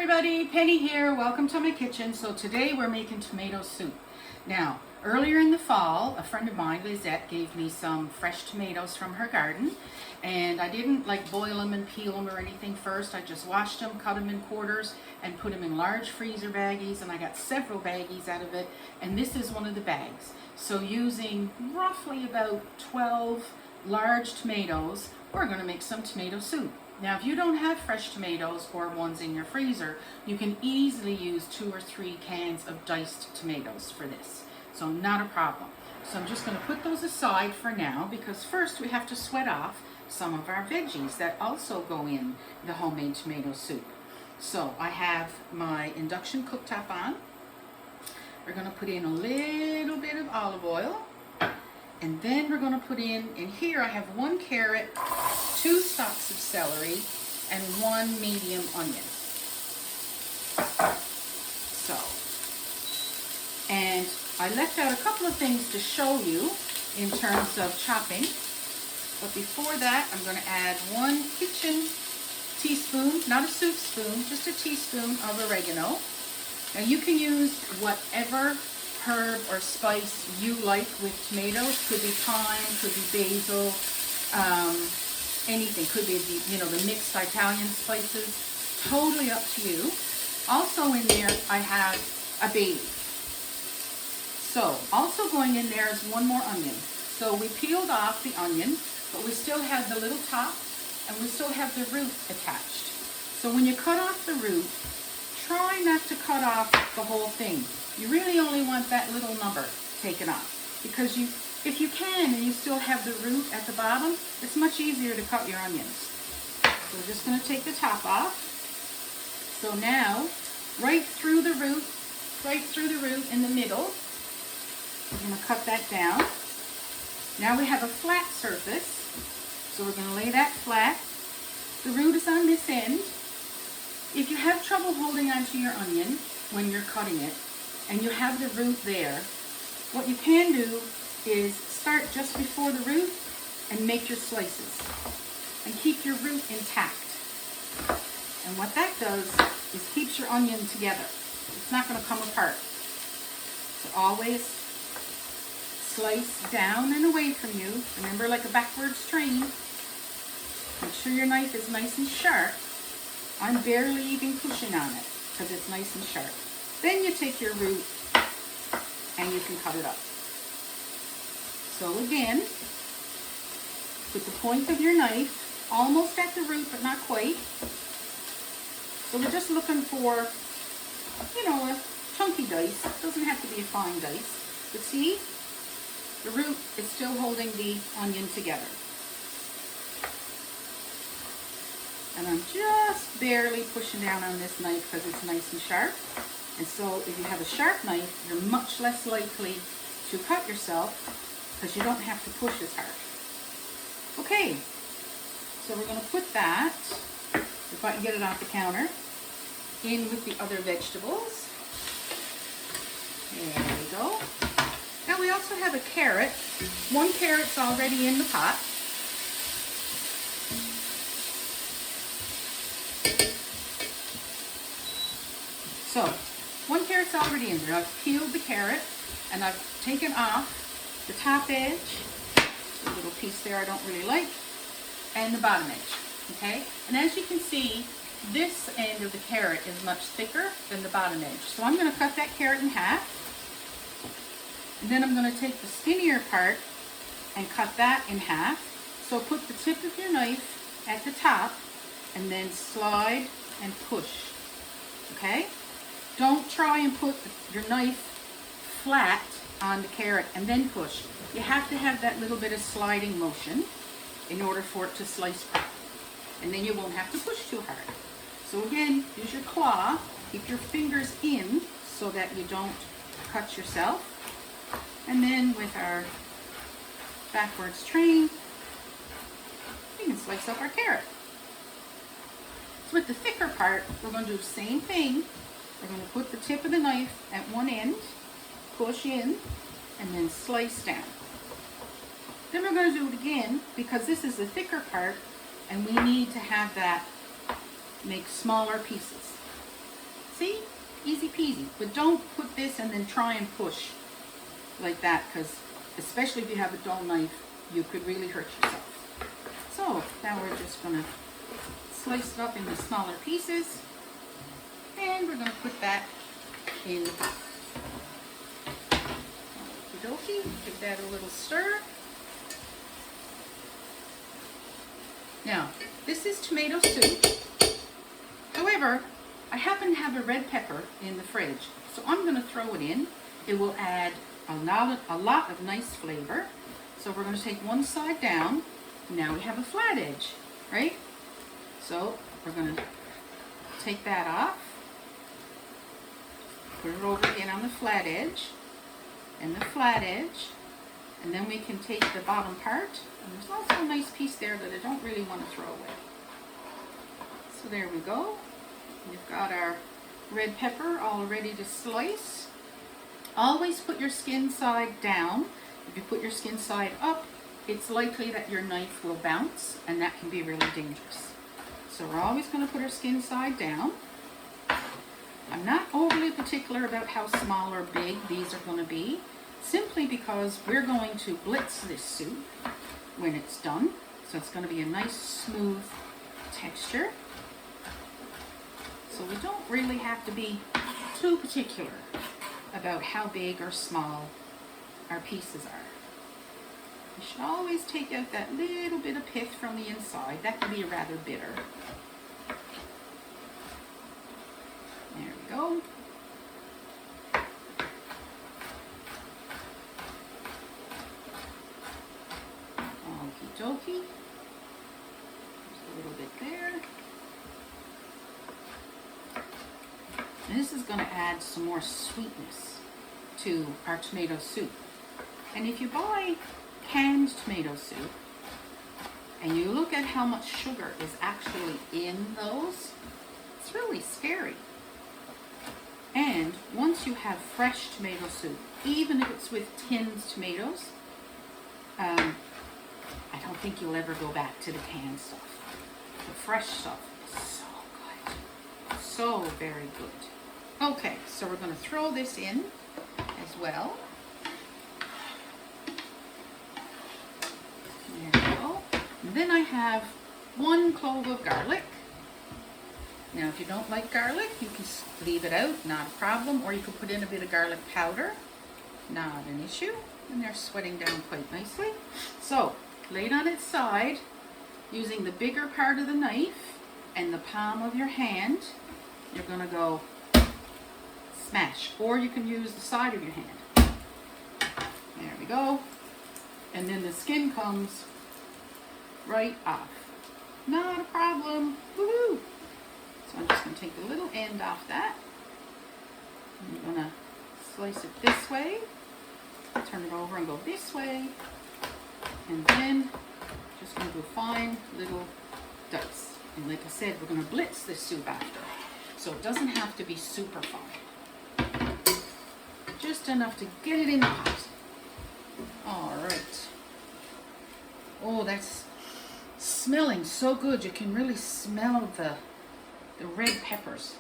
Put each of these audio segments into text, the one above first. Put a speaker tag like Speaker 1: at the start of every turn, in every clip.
Speaker 1: everybody, Penny here. Welcome to my kitchen. So today we're making tomato soup. Now, earlier in the fall, a friend of mine, Lizette, gave me some fresh tomatoes from her garden. And I didn't like boil them and peel them or anything first. I just washed them, cut them in quarters, and put them in large freezer baggies. And I got several baggies out of it. And this is one of the bags. So using roughly about 12 large tomatoes, we're going to make some tomato soup. Now, if you don't have fresh tomatoes or ones in your freezer, you can easily use 2 or 3 cans of diced tomatoes for this. So not a problem. So I'm just going to put those aside for now because first we have to sweat off some of our veggies that also go in the homemade tomato soup. So I have my induction cooktop on. We're going to put in a little bit of olive oil. And then we're going to put in here I have 1 carrot, 2 stalks of celery, and 1 medium onion. So, and I left out a couple of things to show you in terms of chopping. But before that, I'm going to add 1 kitchen teaspoon, not a soup spoon, just a teaspoon of oregano. Now you can use whatever herb or spice you like with tomatoes. Could be thyme, could be basil, anything. Could be the mixed Italian spices. Totally up to you. Also in there I have a bay leaf. So also going in there is 1 more onion. So we peeled off the onion, but we still have the little top and we still have the root attached. So when you cut off the root, try not to cut off the whole thing. You really only want that little number taken off because if you can and you still have the root at the bottom, it's much easier to cut your onions. So we're just going to take the top off. So now, right through the root in the middle, we're going to cut that down. Now we have a flat surface, so we're going to lay that flat. The root is on this end. If you have trouble holding onto your onion when you're cutting it, and you have the root there, what you can do is start just before the root and make your slices and keep your root intact. And what that does is keeps your onion together. It's not going to come apart. So always slice down and away from you. Remember, like a backwards train. Make sure your knife is nice and sharp. I'm barely even pushing on it because it's nice and sharp. Then you take your root and you can cut it up. So again, with the point of your knife almost at the root but not quite. So we're just looking for, a chunky dice. It doesn't have to be a fine dice. But see, the root is still holding the onion together. And I'm just barely pushing down on this knife because it's nice and sharp. And so if you have a sharp knife, you're much less likely to cut yourself because you don't have to push as hard. Okay, so we're going to put that, if I can get it off the counter, in with the other vegetables. There we go. Now we also have a carrot. 1 carrot's already in the pot. So, 1 carrot's already in there. I've peeled the carrot and I've taken off the top edge, a little piece there I don't really like, and the bottom edge, okay? And as you can see, this end of the carrot is much thicker than the bottom edge. So I'm going to cut that carrot in half, and then I'm going to take the skinnier part and cut that in half. So put the tip of your knife at the top and then slide and push, okay? Don't try and put your knife flat on the carrot and then push. You have to have that little bit of sliding motion in order for it to slice properly. And then you won't have to push too hard. So again, use your claw, keep your fingers in so that you don't cut yourself. And then with our backwards train, we can slice up our carrot. So with the thicker part, we're going to do the same thing. We're going to put the tip of the knife at one end, push in, and then slice down. Then we're going to do it again because this is the thicker part and we need to have that make smaller pieces. See? Easy peasy. But don't put this and then try and push like that, because especially if you have a dull knife, you could really hurt yourself. So now we're just going to slice it up into smaller pieces, and we're going to put that in the pot. Okie dokie, give that a little stir. Now, this is tomato soup. However, I happen to have a red pepper in the fridge, so I'm going to throw it in. It will add a lot of nice flavor. So we're going to take one side down. Now we have a flat edge, right? So we're going to take that off, put it over again on the flat edge, and the flat edge, and then we can take the bottom part, and there's also a nice piece there that I don't really want to throw away. So there we go. We've got our red pepper all ready to slice. Always put your skin side down. If you put your skin side up, it's likely that your knife will bounce, and that can be really dangerous. So we're always going to put our skin side down. I'm not overly particular about how small or big these are going to be, simply because we're going to blitz this soup when it's done. So it's going to be a nice smooth texture. So we don't really have to be too particular about how big or small our pieces are. You should always take out that little bit of pith from the inside. That can be rather bitter. There we go. Okie dokie. Just a little bit there. And this is going to add some more sweetness to our tomato soup. And if you buy canned tomato soup and you look at how much sugar is actually in those, it's really scary. And once you have fresh tomato soup, even if it's with tinned tomatoes, I don't think you'll ever go back to the canned stuff. The fresh stuff is so good. So very good. Okay, so we're going to throw this in as well. There we go. And then I have 1 clove of garlic. Now, if you don't like garlic, you can leave it out, not a problem, or you can put in a bit of garlic powder, not an issue. And they're sweating down quite nicely. So, lay it on its side, using the bigger part of the knife and the palm of your hand, you're going to go smash, or you can use the side of your hand. There we go. And then the skin comes right off. Not a problem. Woohoo! So I'm just going to take the little end off that. I'm going to slice it this way, turn it over and go this way, and then just going to do fine little dice. And like I said, we're going to blitz this soup after, so it doesn't have to be super fine. Just enough to get it in the pot. All right. Oh, that's smelling so good. You can really smell the red peppers.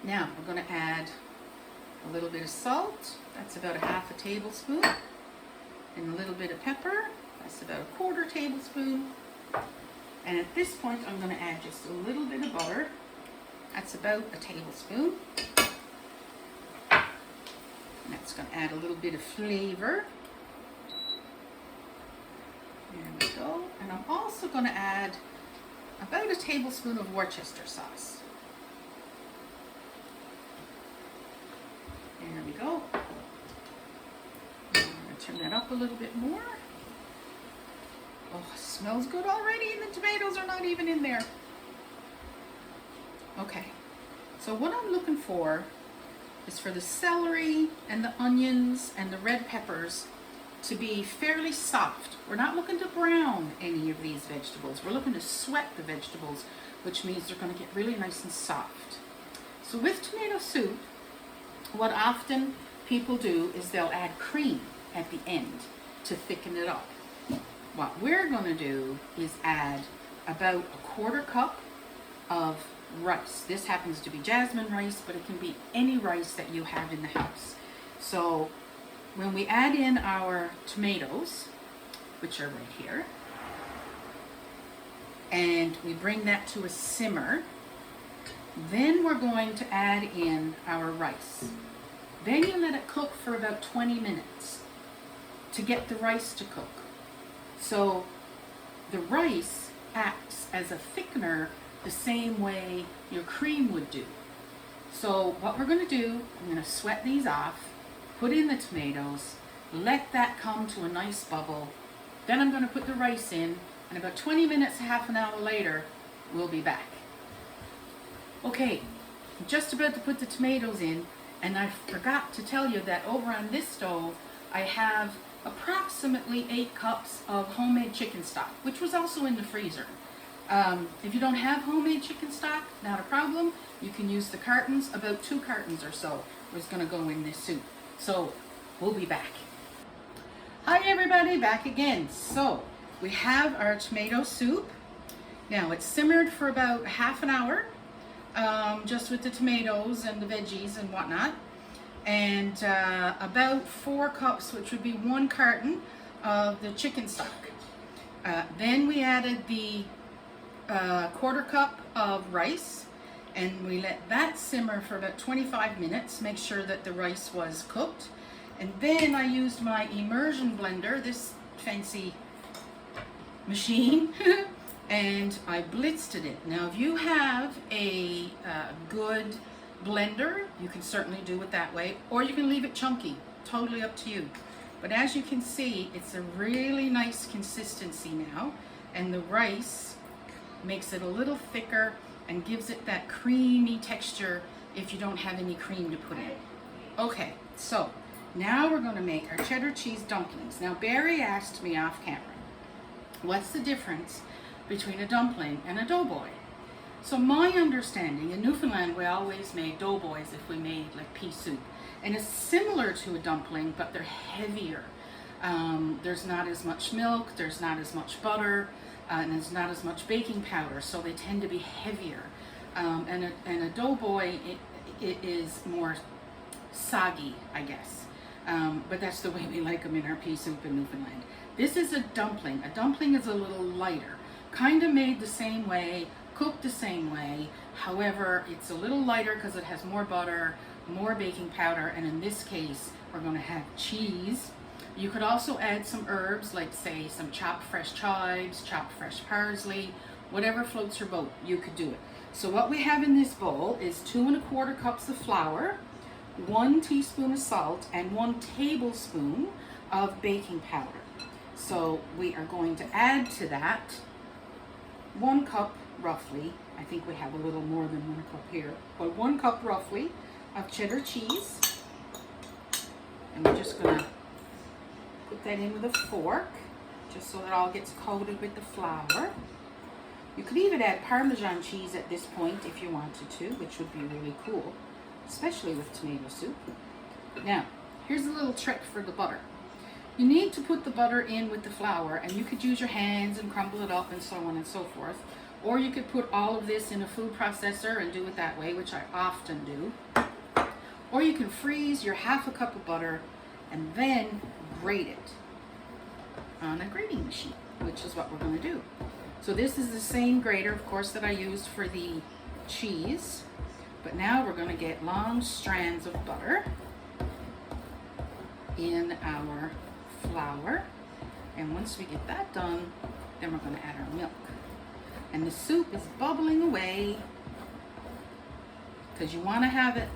Speaker 1: Now we're going to add a little bit of salt. That's about 1/2 tablespoon. And a little bit of pepper. That's about 1/4 tablespoon. And at this point, I'm going to add just a little bit of butter. That's about 1 tablespoon. And that's going to add a little bit of flavor. There we go. And I'm also going to add about 1 tablespoon of Worcester sauce. There we go. I'm going to turn that up a little bit more. Oh, it smells good already, and the tomatoes are not even in there. Okay, so what I'm looking for is for the celery and the onions and the red peppers to be fairly soft. We're not looking to brown any of these vegetables. We're looking to sweat the vegetables, which means they're going to get really nice and soft. So with tomato soup, what often people do is they'll add cream at the end to thicken it up. What we're going to do is add about 1/4 cup of rice. This happens to be jasmine rice, but it can be any rice that you have in the house. So when we add in our tomatoes, which are right here, and we bring that to a simmer, then we're going to add in our rice. Then you let it cook for about 20 minutes to get the rice to cook. So the rice acts as a thickener the same way your cream would do. So what we're going to do, I'm going to sweat these off, put in the tomatoes, let that come to a nice bubble. Then I'm going to put the rice in, and about 20 minutes, half an hour later, we'll be back. Okay, I'm just about to put the tomatoes in, and I forgot to tell you that over on this stove, I have approximately 8 cups of homemade chicken stock, which was also in the freezer. If you don't have homemade chicken stock, not a problem. You can use the cartons. About 2 cartons or so is going to go in this soup. So we'll be back. Hi everybody, back again. So we have our tomato soup. Now it's simmered for about half an hour, just with the tomatoes and the veggies and whatnot. And about 4 cups, which would be 1 carton of the chicken stock. Then we added the 1/4 cup of rice, and we let that simmer for about 25 minutes, make sure that the rice was cooked. And then I used my immersion blender, this fancy machine, and I blitzed it. Now if you have a good blender, you can certainly do it that way, or you can leave it chunky, totally up to you. But as you can see, it's a really nice consistency now, and the rice makes it a little thicker and gives it that creamy texture if you don't have any cream to put in. Okay, so now we're going to make our cheddar cheese dumplings. Now Barry asked me off camera, what's the difference between a dumpling and a doughboy? So my understanding, in Newfoundland we always made doughboys if we made like pea soup. And it's similar to a dumpling, but they're heavier. There's not as much milk, there's not as much butter, and there's not as much baking powder, so they tend to be heavier. And a doughboy, it is more soggy, I guess. But that's the way we like them in our pea soup in Newfoundland. This is a dumpling. A dumpling is a little lighter, kind of made the same way, cooked the same way. However, it's a little lighter because it has more butter, more baking powder, and in this case, we're going to have cheese. You could also add some herbs, like say some chopped fresh chives, chopped fresh parsley, whatever floats your boat, you could do it. So what we have in this bowl is 2 1/4 cups of flour, 1 teaspoon of salt, and 1 tablespoon of baking powder. So we are going to add to that 1 cup roughly. I think we have a little more than 1 cup here, but 1 cup roughly of cheddar cheese. And we're just going to put that in with a fork, just so it all gets coated with the flour. You could even add Parmesan cheese at this point if you wanted to, which would be really cool, especially with tomato soup. Now, here's a little trick for the butter. You need to put the butter in with the flour, and you could use your hands and crumble it up and so on and so forth. Or you could put all of this in a food processor and do it that way, which I often do. Or you can freeze your 1/2 cup of butter and then grate it on a grating machine, which is what we're going to do. So this is the same grater, of course, that I used for the cheese. But now we're going to get long strands of butter in our flour. And once we get that done, then we're going to add our milk. And the soup is bubbling away because you want to have it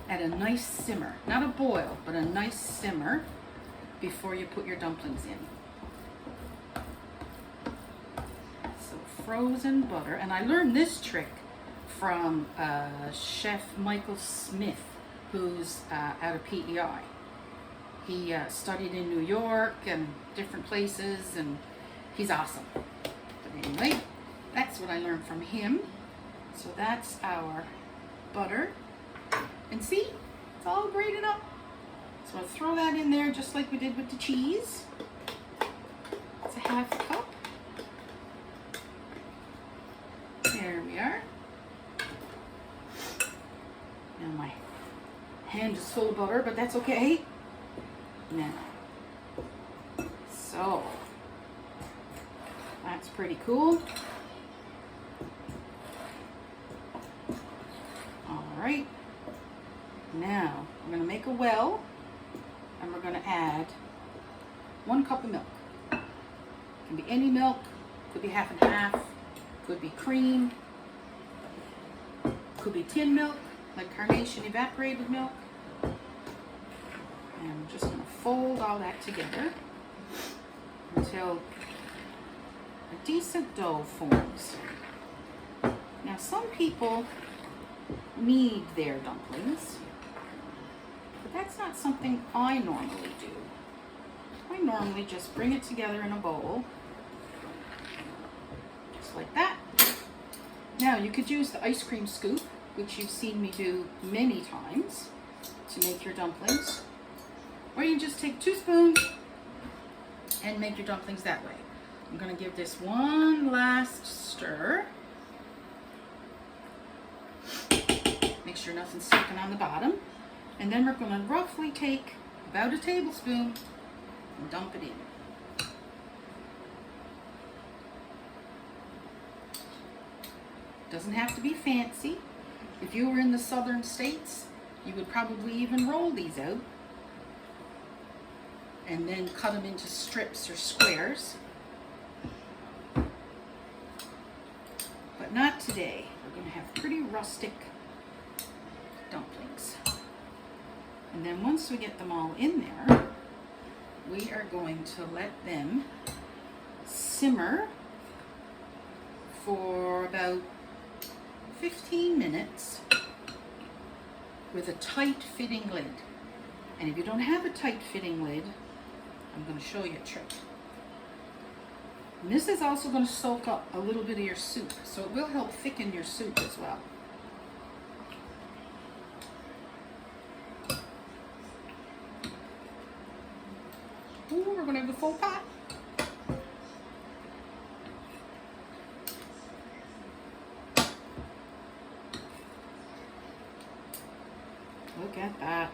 Speaker 1: at a nice simmer. Not a boil, but a nice simmer before you put your dumplings in. So frozen butter. And I learned this trick from Chef Michael Smith, who's out of PEI. He studied in New York and different places, and he's awesome. But anyway, that's what I learned from him. So that's our butter. And see, it's all grated up. So I'll throw that in there just like we did with the cheese. It's a 1/2 cup. There we are. pan just full of butter, but that's okay. Now, so that's pretty cool. All right. Now we're going to make a well, and we're going to add 1 cup of milk. It can be any milk, could be half and half, could be cream, could be tin milk, like Carnation evaporated milk. And I'm just going to fold all that together until a decent dough forms. Now some people knead their dumplings, but that's not something I normally do. I normally just bring it together in a bowl, just like that. Now you could use the ice cream scoop, which you've seen me do many times to make your dumplings. Or you can just take 2 spoons and make your dumplings that way. I'm going to give this one last stir. Make sure nothing's sticking on the bottom. And then we're going to roughly take about a tablespoon and dump it in. Doesn't have to be fancy. If you were in the southern states, you would probably even roll these out and then cut them into strips or squares. But not today. We're going to have pretty rustic dumplings. And then once we get them all in there, we are going to let them simmer for about 15 minutes with a tight fitting lid. And if you don't have a tight fitting lid, I'm going to show you a trick. And this is also going to soak up a little bit of your soup, so it will help thicken your soup as well. Ooh, we're going to have a full pot. Look at that.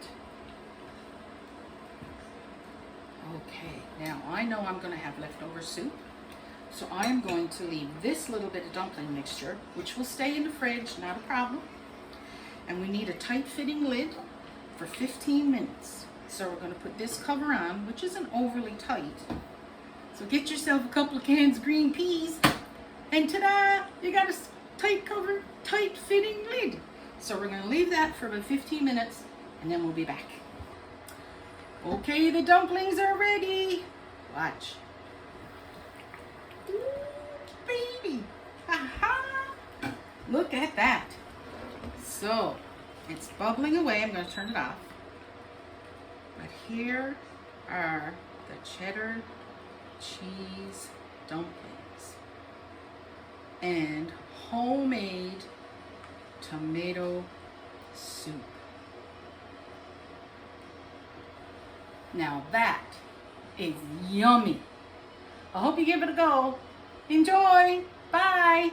Speaker 1: Okay, now I know I'm going to have leftover soup, so I'm going to leave this little bit of dumpling mixture, which will stay in the fridge, not a problem. And we need a tight fitting lid for 15 minutes. So we're going to put this cover on, which isn't overly tight. So get yourself a couple of cans of green peas, and ta-da! You got a tight cover, tight fitting lid. So we're going to leave that for about 15 minutes, and then we'll be back. Okay, the dumplings are ready. Watch. Ooh, baby. Aha! Look at that. So, it's bubbling away. I'm going to turn it off. But here are the cheddar cheese dumplings and homemade tomato soup. Now that is yummy. I hope you give it a go. Enjoy. Bye.